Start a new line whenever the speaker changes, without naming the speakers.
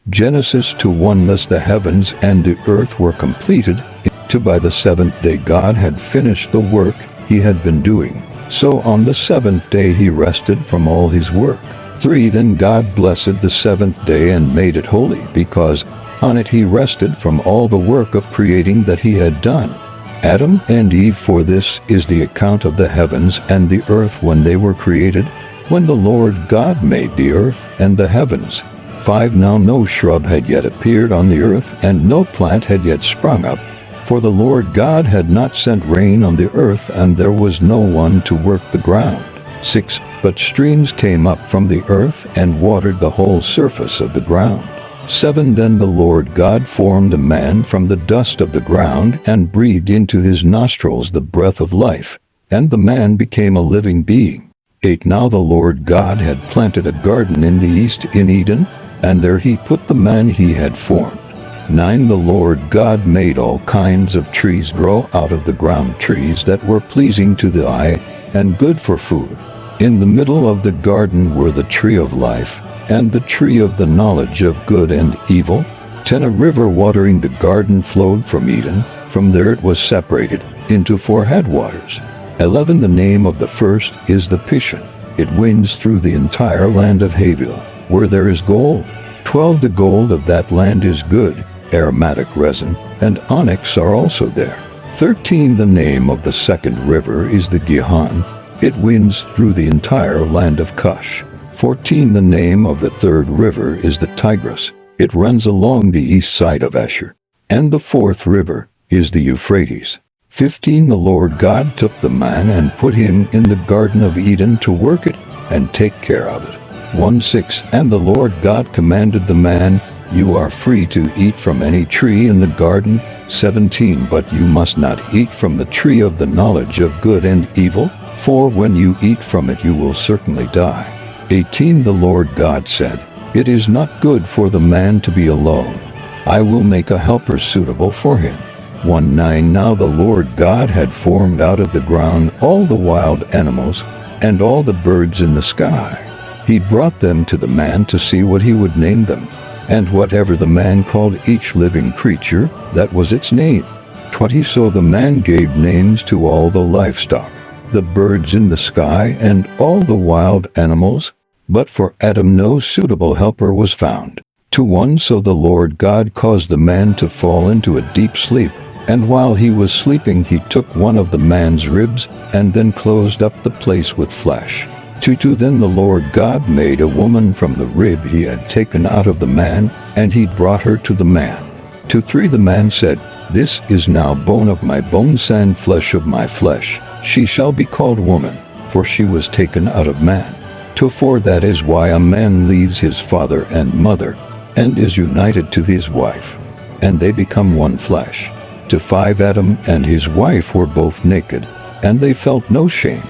Genesis 2:1. Thus the heavens and the earth were completed. 2. By the seventh day God had finished the work he had been doing. So on the seventh day he rested from all his work. 3. Then God blessed the seventh day and made it holy, because on it he rested from all the work of creating that he had done. Adam and Eve. For this is the account of the heavens and the earth when they were created, when the Lord God made the earth and the heavens. 5. Now no shrub had yet appeared on the earth, and no plant had yet sprung up, for the Lord God had not sent rain on the earth, and there was no one to work the ground. 6. But streams came up from the earth and watered the whole surface of the ground. 7. Then the Lord God formed a man from the dust of the ground and breathed into his nostrils the breath of life, and the man became a living being. 8. Now the Lord God had planted a garden in the east in Eden, and there he put the man he had formed. 9. The Lord God made all kinds of trees grow out of the ground, trees that were pleasing to the eye and good for food. In the middle of the garden were the tree of life and the tree of the knowledge of good and evil. 10. A river watering the garden flowed from Eden. From there it was separated into 4 headwaters. 11. The name of the first is the Pishon. It winds through the entire land of Havilah, where there is gold. 12. The gold of that land is good. Aromatic resin and onyx are also there. 13. The name of the second river is the Gihon. It winds through the entire land of Cush. 14. The name of the third river is the Tigris. It runs along the east side of Asher. And the fourth river is the Euphrates. 15. The Lord God took the man and put him in the Garden of Eden to work it and take care of it. 1:6. And the Lord God commanded the man, "You are free to eat from any tree in the garden." 17. But you must not eat from the tree of the knowledge of good and evil, for when you eat from it you will certainly die. 18. The Lord God said, "It is not good for the man to be alone. I will make a helper suitable for him." 1:9. Now the Lord God had formed out of the ground all the wild animals and all the birds in the sky. He brought them to the man to see what he would name them. And whatever the man called each living creature, that was its name. 20. So the man gave names to all the livestock, the birds in the sky, and all the wild animals. But for Adam no suitable helper was found. 2:1. So the Lord God caused the man to fall into a deep sleep, and while he was sleeping he took one of the man's ribs, and then closed up the place with flesh. 2:2. Then the Lord God made a woman from the rib he had taken out of the man, and he brought her to the man. 2:3. The man said, "This is now bone of my bones and flesh of my flesh. She shall be called woman, for she was taken out of man." 2:4. That is why a man leaves his father and mother, and is united to his wife, and they become one flesh. 5. Adam and his wife were both naked, and they felt no shame.